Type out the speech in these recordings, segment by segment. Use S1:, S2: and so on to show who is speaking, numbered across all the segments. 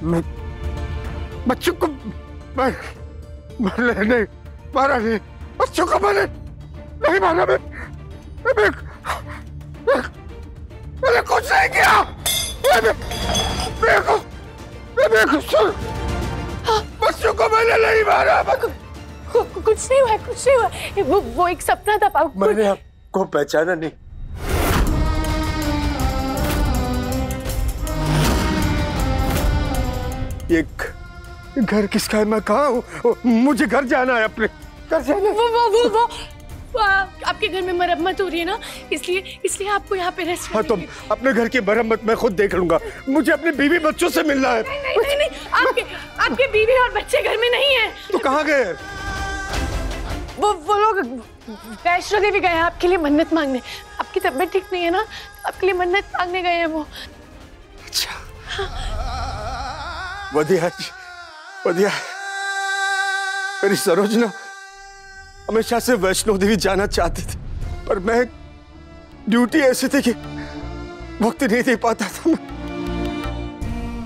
S1: मैं बच्चों को मैं नहीं मारा नहीं, बच्चों को मैंने नहीं मारा। मैंने कुछ नहीं किया। बच्चों को मैंने नहीं मारा।
S2: कुछ नहीं हुआ, कुछ नहीं हुआ। वो एक सपना था पापा।
S1: मैंने आपको पहचाना नहीं। ये घर किसका है? मैं कहाँ हूँ? मुझे घर जाना है, अपने घर जाना है।
S2: वो आपके घर में मरम्मत हो रही है ना, इसलिए आपको यहाँ पे रेस्ट।
S1: हाँ, तुम अपने घर की मरम्मत मैं खुद देख लूंगा। मुझे अपनी बीवी बच्चों से मिलना है।
S2: नहीं, आपके बीवी और बच्चे घर में नहीं है।
S1: तो कहाँ गए?
S2: वो लोग वैष्णो देवी गए हैं आपके लिए मन्नत मांगने। आपकी तबीयत ठीक नहीं है ना, आपके लिए मन्नत मांगने गए हैं वो।
S1: अच्छा, बढ़िया। मेरी सरोजना हमेशा से वैष्णो देवी जाना चाहती थी, पर मैं ड्यूटी ऐसी थी कि वक्त नहीं दे पाता था। मैं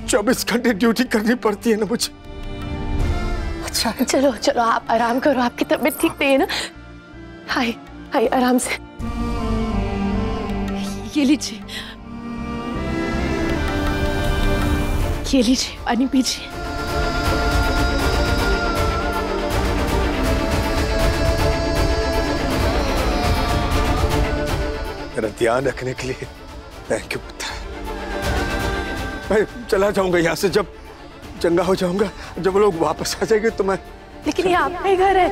S1: 24 घंटे ड्यूटी करनी पड़ती है ना मुझे। अच्छा,
S2: चलो आप आराम करो, आपकी तबीयत ठीक नहीं है ना। हाय आराम से। ये लीजिए पानी पीजिए।
S1: मेरा ध्यान रखने के लिए थैंक यू पुत्र। मैं चला जाऊंगा यहाँ से, जब चंगा हो जाऊंगा, जब लोग वापस आ जाएंगे तो मैं।
S2: लेकिन ये आपका ही घर है।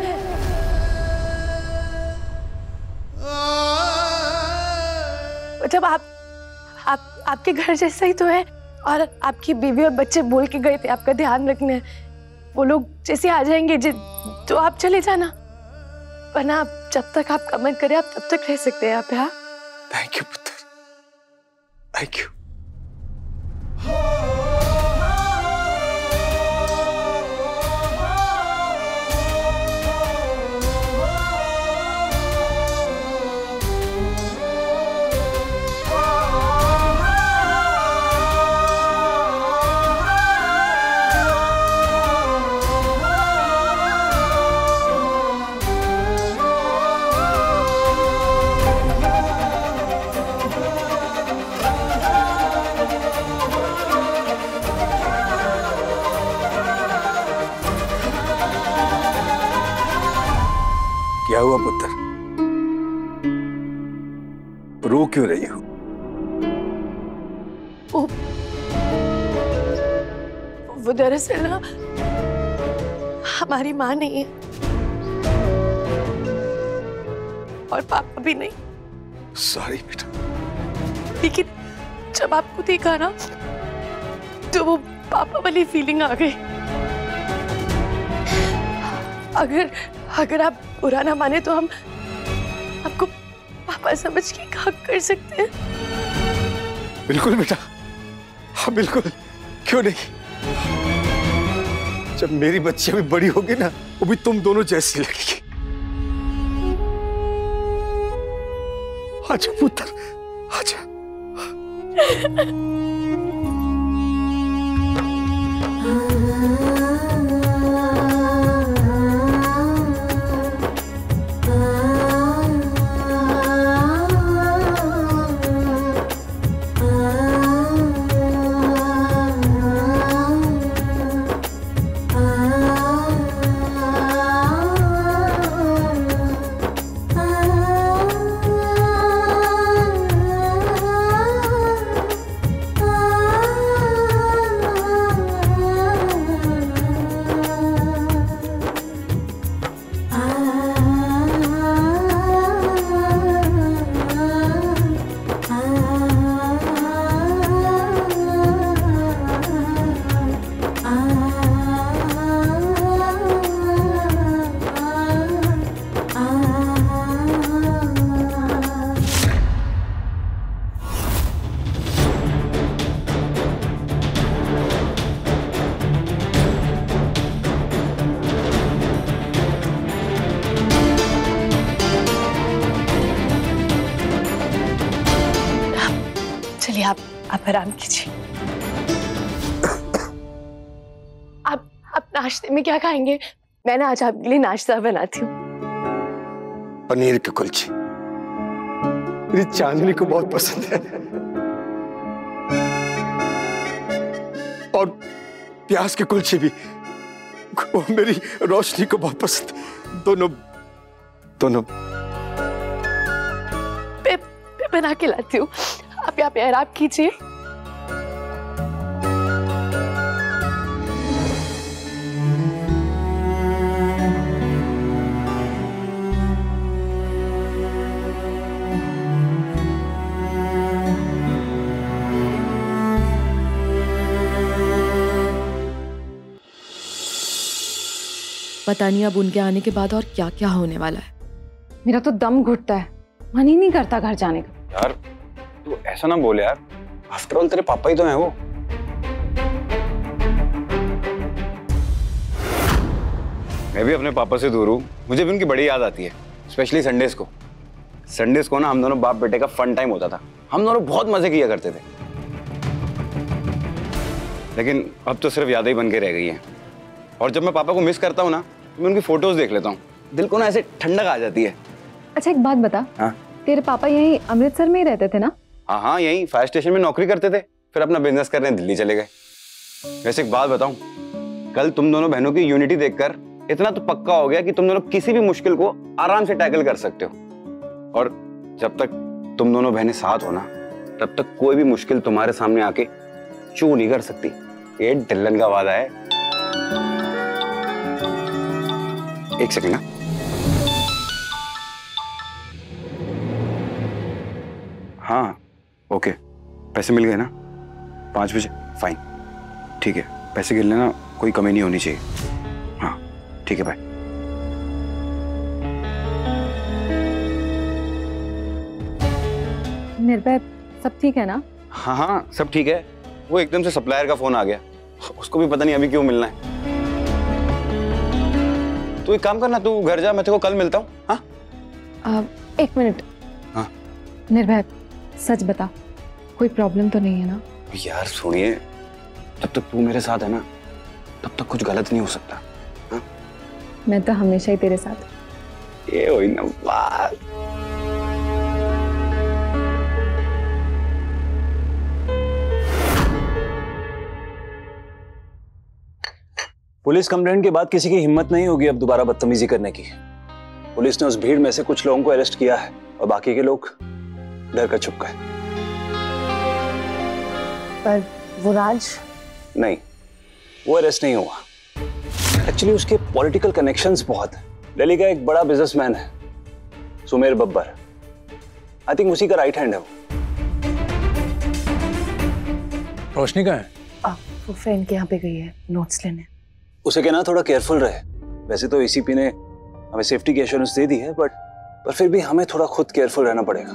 S2: जब आपके घर जैसा ही तो है, और आपकी बीवी और बच्चे बोल के गए थे आपका ध्यान रखने। वो लोग जैसे आ जाएंगे तो आप चले जाना, वरना जब तक आप कमेंट करें आप तब तक रह सकते हैं यहाँ पे। हाँ,
S1: थैंक यू पुत्र, थैंक यू। क्या हुआ पुत्र? रो क्यों रही हो?
S2: वो दरअसल ना हमारी माँ नहीं है, और पापा भी नहीं।
S1: सॉरी बेटा।
S2: लेकिन जब आपको देखा ना तो वो पापा वाली फीलिंग आ गई। अगर आप बुरा ना माने तो हम आपको पापा समझ के काम कर सकते हैं।
S1: बिल्कुल बेटा, हाँ बिल्कुल, क्यों नहीं। जब मेरी बच्ची अभी बड़ी होगी ना, वो भी तुम दोनों जैसी लगेगी। आजा पुत्र, आजा।
S2: आप आराम कीजिए। आप नाश्ते में क्या खाएंगे? मैं ना आज आपके लिए नाश्ता बनाती हूँ।
S1: पनीर के कुलचे मेरी चांदनी को बहुत पसंद है, और प्याज के कुलचे भी वो मेरी रोशनी को बहुत पसंद है। दोनों
S2: मैं बना के लाती हूँ, आप यहाँ पे आराम कीजिए।
S3: पता नहीं अब उनके आने के बाद और क्या क्या होने वाला है।
S4: मेरा तो दम घुटता है, मन ही नहीं करता घर जाने का।
S5: यार तू ऐसा ना बोले यार, आफ्टर ऑल तेरे पापा ही तो हैं वो। मैं भी अपने पापा से दूर हूँ, मुझे भी उनकी बड़ी याद आती है, स्पेशली संडेज को। संडेज को ना हम दोनों बाप बेटे का फन टाइम होता था, हम दोनों बहुत मजे किया करते थे। लेकिन अब तो सिर्फ यादें ही बन के रह गई हैं। और जब मैं पापा को मिस करता हूँ ना, मैं उनकी फोटोज देख लेता हूँ, दिल को ना ऐसे ठंडक आ जाती है।
S4: अच्छा एक बात बता,
S5: हाँ?
S4: तेरे पापा यहीं अमृतसर में ही रहते थे ना?
S5: हाँ, यहीं फायर स्टेशन में नौकरी करते थे, फिर अपना बिजनेस करने दिल्ली चले गए। वैसे एक बात बताऊं, कल तुम दोनों बहनों की यूनिटी देखकर इतना तो पक्का हो गया कि तुम दोनों किसी भी मुश्किल को आराम से टैकल कर सकते हो। और जब तक तुम दोनों बहनें साथ हो ना, तब तक कोई भी मुश्किल तुम्हारे सामने आके चू नहीं कर सकती। ये ढिल्लन का वादा है। एक सेकंड ना। हाँ ओके, पैसे मिल गए ना? 5 बजे फाइन, ठीक है। पैसे गिर लेना, कोई कमी नहीं होनी चाहिए। हाँ ठीक है, बाय।
S4: निर्भय सब ठीक है ना?
S5: हाँ सब ठीक है। वो एकदम से सप्लायर का फोन आ गया, उसको भी पता नहीं अभी क्यों मिलना है। तू एक काम करना, तू घर जा, मैं तेरे को कल मिलता हूँ। हाँ
S4: 1 मिनट।
S5: हाँ
S4: निर्भय सच बता, कोई प्रॉब्लम तो नहीं है ना?
S5: यार सुनिए, जब तक तू मेरे साथ है ना, तब तक कुछ गलत नहीं हो सकता। हाँ?
S4: मैं तो हमेशा ही तेरे साथ।
S5: ये हुई ना बात।
S6: पुलिस कंप्लेंट के बाद किसी की हिम्मत नहीं होगी अब दोबारा बदतमीजी करने की। पुलिस ने उस भीड़ में से कुछ लोगों को अरेस्ट किया है और बाकी के लोग डर कर छुप गए।
S2: पर वो राज? नहीं,
S6: वो अरेस्ट नहीं हुआ। एक्चुअली उसके पॉलिटिकल कनेक्शंस बहुत हैं। दिल्ली का एक बड़ा बिजनेसमैन है सुमेर बब्बर, आई थिंक उसी का राइट हैंड है वो।
S7: रोशनी कहाँ है?
S2: वो फ्रेंड के यहाँ पे गई है नोट्स लेने।
S6: उसे कहना थोड़ा केयरफुल रहे। वैसे तो एसीपी ने हमें सेफ्टी की एश्योरेंस दे दी है, पर फिर भी हमें थोड़ा खुद केयरफुल रहना पड़ेगा।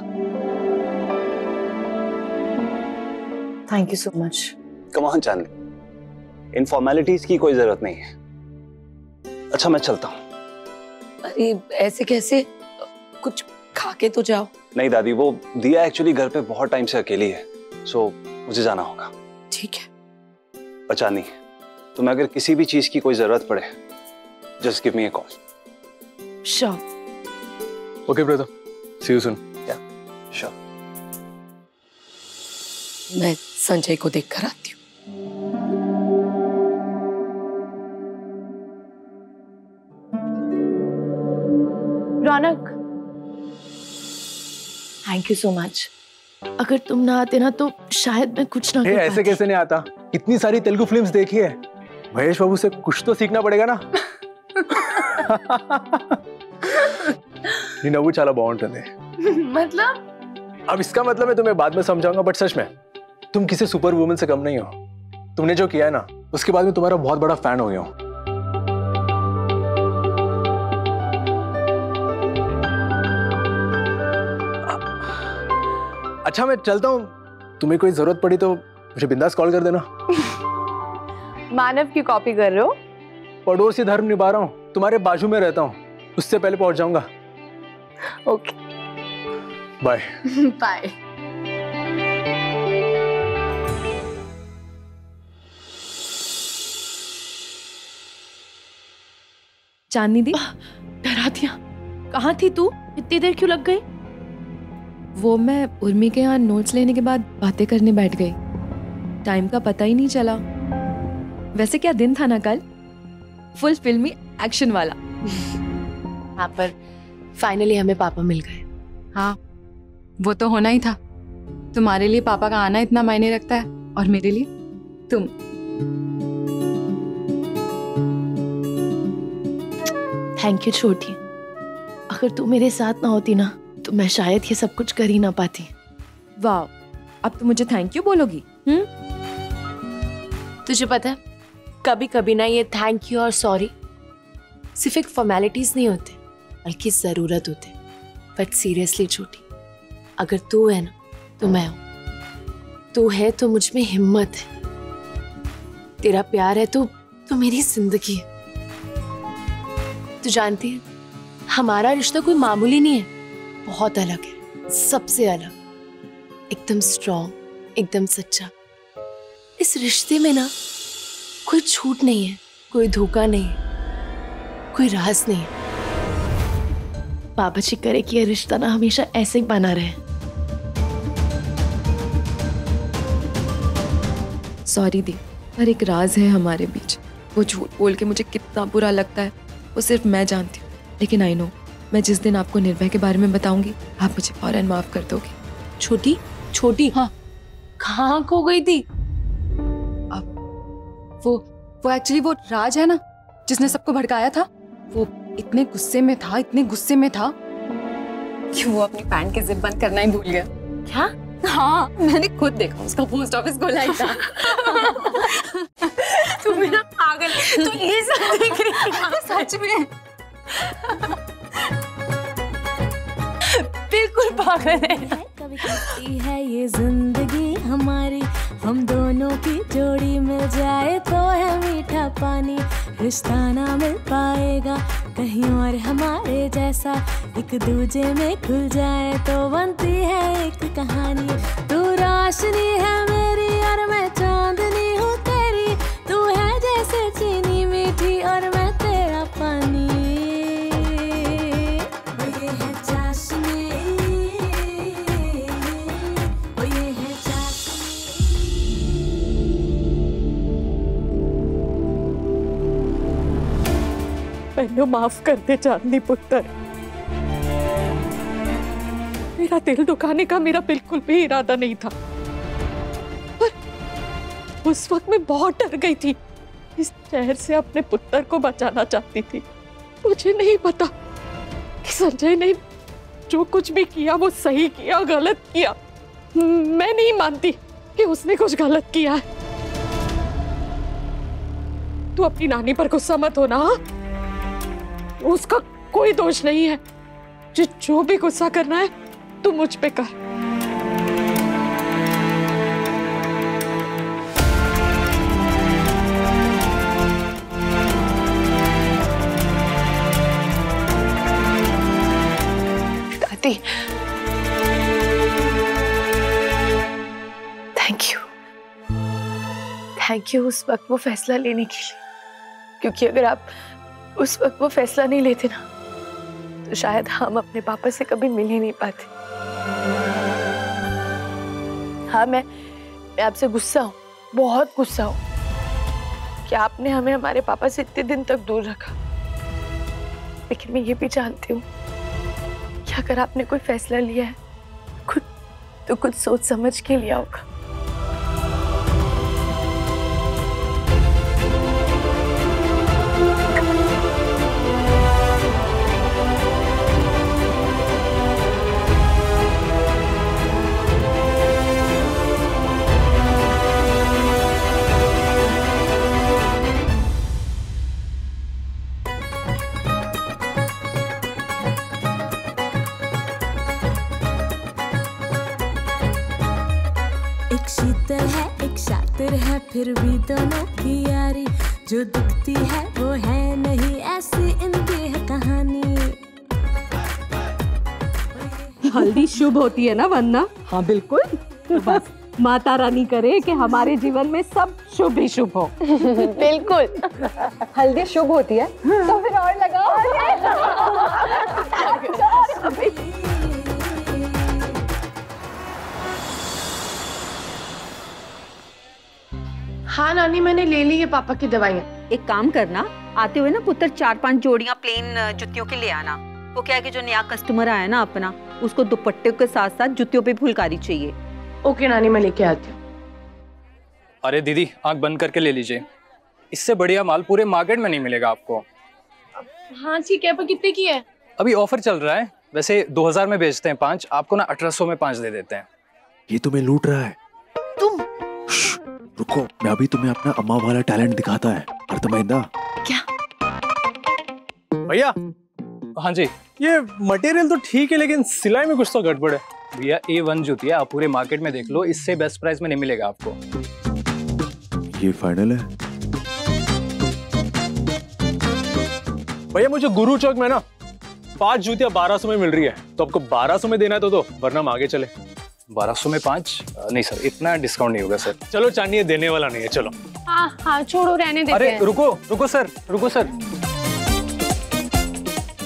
S2: Thank you so much.
S6: Come on Chandni, in formalities की कोई जरूरत नहीं है। अच्छा मैं चलता हूँ।
S3: अरे ऐसे कैसे, कुछ खा के तो जाओ।
S6: नहीं दादी, वो दिया एक्चुअली घर पे बहुत टाइम से अकेली है, सो मुझे जाना होगा।
S3: ठीक है।
S6: और चांदनी, तुम्हें अगर किसी भी चीज की कोई जरूरत पड़े, just give me a call.
S3: Sure.
S7: Okay brother, see you soon.
S6: Yeah sure.
S3: मैं संजय को देख कर आती हूँ।
S2: Raunak, thank you so much. अगर तुम ना आते ना तो शायद मैं कुछ ना कर
S7: ऐसे
S2: पाती।
S7: कैसे नहीं आता? कितनी सारी तेलुगु फिल्म्स देखी है, महेश बाबू से कुछ तो सीखना पड़ेगा ना। नी नव्वू चाला बागुंटुंदी।
S2: मतलब?
S7: अब इसका मतलब मैं तुम्हें बाद में समझाऊंगा, बट सच में तुम किसी सुपर वुमन से कम नहीं हो। तुमने जो किया है ना, उसके बाद मैं तुम्हारा बहुत बड़ा फैन हो गया हूं। अच्छा मैं चलता हूं, तुम्हें कोई जरूरत पड़ी तो मुझे बिंदास कॉल कर देना।
S2: मानव की कॉपी कर रहे हो?
S7: पड़ोसी धर्म निभा रहा हूं, तुम्हारे बाजू में रहता हूं, उससे पहले पहुंच जाऊंगा।
S2: Okay
S7: bye.
S2: Bye.
S4: Chandni di.
S2: डरा दिया। कहाँ थी तू? इतनी देर क्यों लग गई?
S4: वो मैं उर्मी के यहाँ नोट्स लेने के बाद बातें करने बैठ गई, टाइम का पता ही नहीं चला। वैसे क्या दिन था ना कल, फुल फिल्मी एक्शन वाला।
S2: हाँ, पर फाइनली हमें पापा मिल गए।
S8: हाँ, वो तो होना ही था। तुम्हारे लिए पापा का आना इतना मायने रखता है और मेरे लिए तुम।
S2: थैंक यू छोटी। अगर तू मेरे साथ ना होती ना तो मैं शायद ये सब कुछ कर ही ना पाती।
S4: वाह, अब तो मुझे थैंक यू बोलोगी?
S2: तुझे पता है, कभी कभी ना ये थैंक यू और सॉरी सिर्फ एक फॉर्मेलिटीज नहीं होते, बल्कि जरूरत होते। बट सीरियसली छोटी, अगर तू है ना तो मैं हूं। तू है तो मुझ में हिम्मत है, तेरा प्यार है तो मेरी जिंदगी है। तू जानती है, हमारा रिश्ता कोई मामूली नहीं है, बहुत अलग है, सबसे अलग, एकदम स्ट्रॉन्ग, एकदम सच्चा। इस रिश्ते में ना कोई झूठ नहीं है, कोई धोखा नहीं है, कोई राज नहीं है। बाबा जी करे कि ये रिश्ता ना हमेशा ऐसे ही बना रहे।
S4: सॉरी दी, पर एक राज है हमारे बीच। वो झूठ बोल के मुझे कितना बुरा लगता है वो सिर्फ मैं जानती हूँ। लेकिन आई नो, मैं जिस दिन आपको निर्भय के बारे में बताऊंगी आप मुझे फौरन माफ कर दोगे।
S2: छोटी छोटी, हाँ, कहाँ खो गई थी?
S8: वो एक्चुअली वो राज है ना जिसने सबको भड़काया था, वो इतने गुस्से में था कि वो अपनी पैंट के जिप बंद करना ही भूल गया।
S2: क्या?
S8: हाँ, मैंने खुद देखा, उसका पोस्ट ऑफिस खोला ही था।
S2: तू मेरा पागल, तू ये सब देख रही थी?
S8: सच में
S2: बिल्कुल पागल है।
S9: कभी कहती है ये जिंदगी हमारी, हम दोनों की जोड़ी मिल जाए तो है मीठा पानी। रिश्ता ना मिल पाएगा कहीं और हमारे जैसा, एक दूजे में खुल जाए तो बनती है एक कहानी। तू रोशनी है मेरी और मैं चांदनी हूँ तेरी, तू है जैसे चीनी मीठी और मैं तेरा पानी।
S10: मैंने माफ कर दे चांदनी पुत्र, मेरा दिल दुखाने का मेरा बिल्कुल भी इरादा नहीं था, पर उस वक्त मैं बहुत डर गई थी। इस शहर से अपने पुत्र को बचाना चाहती थी। मुझे नहीं पता कि संजय ने जो कुछ भी किया वो सही किया गलत किया। मैं नहीं मानती कि उसने कुछ गलत किया है। तू अपनी नानी पर गुस्सा मत होना, उसका कोई दोष नहीं है। जो भी गुस्सा करना है तू मुझ पे कर।
S2: दादी, थैंक यू उस वक्त वो फैसला लेने के लिए, क्योंकि अगर आप उस वक्त वो फैसला नहीं लेते ना तो शायद हम अपने पापा से कभी मिल ही नहीं पाते। हाँ, मैं आपसे गुस्सा हूँ, बहुत गुस्सा हूँ कि आपने हमें हमारे पापा से इतने दिन तक दूर रखा। लेकिन मैं ये भी जानती हूँ कि अगर आपने कोई फैसला लिया है तो कुछ सोच समझ के लिया होगा।
S9: एक शीतल है एक शातिर है, फिर भी दोनों की यारी जो दिखती है वो है नहीं, ऐसी इनकी है कहानी।
S10: हल्दी शुभ होती है ना वंदना? हाँ बिल्कुल। तो बस माता रानी करे कि हमारे जीवन में सब शुभ ही शुभ हो।
S2: बिल्कुल।
S4: हल्दी शुभ होती है तो फिर और लगाओ।
S2: हाँ नानी, मैंने ले ली है पापा की दवाइयाँ।
S11: एक काम करना, आते हुए ना पुत्र 4-5 जोड़ियां प्लेन जुतियों के ले आना। वो क्या है कि जो नया कस्टमर आया ना अपना, उसको दुपट्टे के साथ साथ जुतियों पे फुलकारी चाहिए।
S2: ओके नानी, मैं लेके आती हूँ।
S7: अरे दीदी, आंख बंद करके ले लीजिए, इससे बढ़िया माल पूरे मार्केट में नहीं मिलेगा आपको।
S2: हाँ ठीक है, पर कितने की है?
S7: अभी ऑफर चल रहा है, वैसे 2000 में बेचते हैं 5, आपको ना 1800 में 5 दे देते हैं।
S12: ये तुम्हें लूट रहा है।
S2: तुम
S12: रुको, मैं अभी तुम्हें अपना अम्मा वाला टैलेंट दिखाता है। अर्थमैंदा
S2: क्या?
S7: भैया, हाँ जी, ये मटेरियल तो ठीक है लेकिन सिलाई में कुछ तो गड़बड़ है। भैया A1 जूती है, आप पूरे मार्केट में देख लो, इससे बेस्ट प्राइस में नहीं मिलेगा आपको।
S12: ये फाइनल है
S7: भैया? मुझे गुरु चौक में ना 5 जूतियां 1200 में मिल रही है, तो आपको 1200 में देना है तो दो, वरना हम आगे चले। 1200 में 5? नहीं सर, इतना डिस्काउंट नहीं होगा सर। चलो चांदी देने वाला नहीं है, चलो।
S2: हाँ छोड़ो, रहने देते
S7: अरे
S2: हैं।
S7: रुको सर।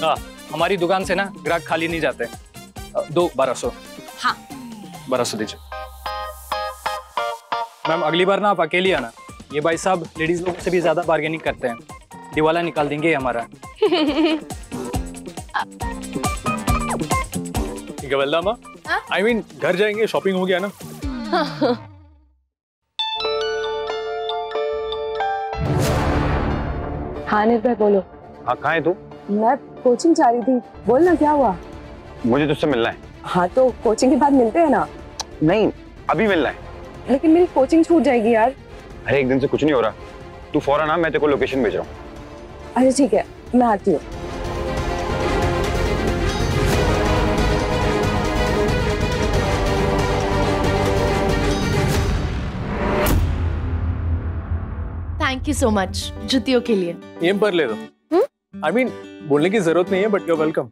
S7: हाँ, हमारी दुकान से ना ग्राहक खाली नहीं जाते। दो 1200।
S2: हाँ
S7: 1200 दीजिए। मैम अगली बार ना आप अकेली आना, ये भाई साहब लेडीज लोगों से भी ज्यादा बार्गेनिंग करते हैं, दिवाला निकाल देंगे हमारा। ठीक है बल्ला माँ, I mean, घर जाएंगे, शॉपिंग हो गया ना?
S13: हाँ निर्भय बोलो।
S5: हाँ, कहाँ है तू?
S13: मैं कोचिंग जा रही थी, बोल ना क्या हुआ?
S5: मुझे तुझसे मिलना है।
S13: हाँ तो कोचिंग के बाद मिलते हैं ना।
S5: नहीं, अभी मिलना है।
S13: लेकिन मेरी कोचिंग छूट जाएगी यार।
S5: अरे एक दिन से कुछ नहीं हो रहा, तू फौरन आ, मैं तेरे को लोकेशन भेज रहा हूँ।
S13: अरे ठीक है, मैं आती हूँ।
S2: थैंक यू सो मच जुतियों के लिए।
S7: ये पर ले दो। I mean, बोलने की जरूरत नहीं है, बट यू आर वेलकम।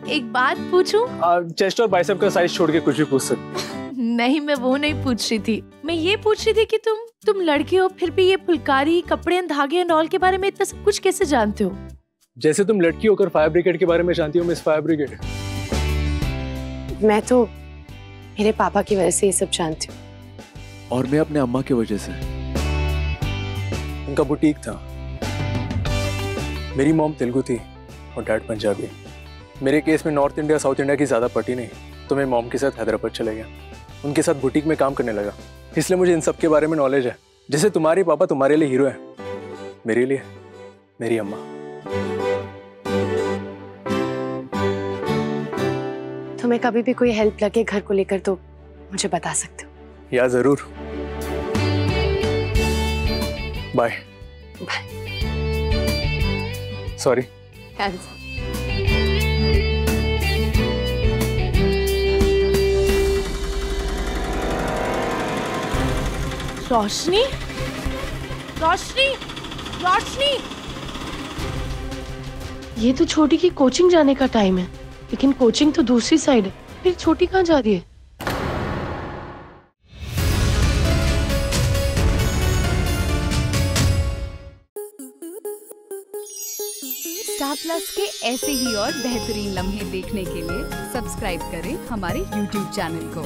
S2: एक बात पूछूं?
S7: चेस्ट और बाइसेप का साइज छोड़ के कुछ भी पूछ सकते।
S2: नहीं, मैं वो नहीं पूछ रही थी। मैं ये पूछ रही थी कि तुम लड़की हो, फिर भी ये फुलकारी, कपड़े, धागे एंड ऑल के बारे में इतना सब कुछ कैसे जानते हो?
S7: जैसे तुम लड़की होकर फायर ब्रिगेड के बारे में जानती हो, मिस फायर ब्रिगेड।
S2: मैं तो मेरे पापा की वजह से ये सब जानती हूँ।
S12: और मैं अपने अम्मा की वजह से।
S7: उनका बुटीक था। मेरी मॉम तेलुगु थी और डैड पंजाबी। मेरे केस में नॉर्थ इंडिया साउथ इंडिया की ज़्यादा पटी नहीं, तो मैं मॉम के साथ हैदराबाद चले गया, उनके साथ बुटीक में काम करने लगा। इसलिए मुझे इन सब के बारे में नॉलेज है। जैसे तुम्हारे पापा तुम्हारे लिए हीरो है, मेरे लिए मेरी अम्मा।
S2: तुम्हें कभी भी कोई हेल्प लगे घर को लेकर तो मुझे बता सकते हो।
S7: या जरूर। बाय। सॉरी।
S2: रोशनी, रोशनी, रोशनी। ये तो छोटी की कोचिंग जाने का टाइम है, लेकिन कोचिंग तो दूसरी साइड है। फिर छोटी कहाँ जा रही है?
S14: स्टार प्लस के ऐसे ही और बेहतरीन लम्हे देखने के लिए सब्सक्राइब करें हमारे YouTube चैनल को।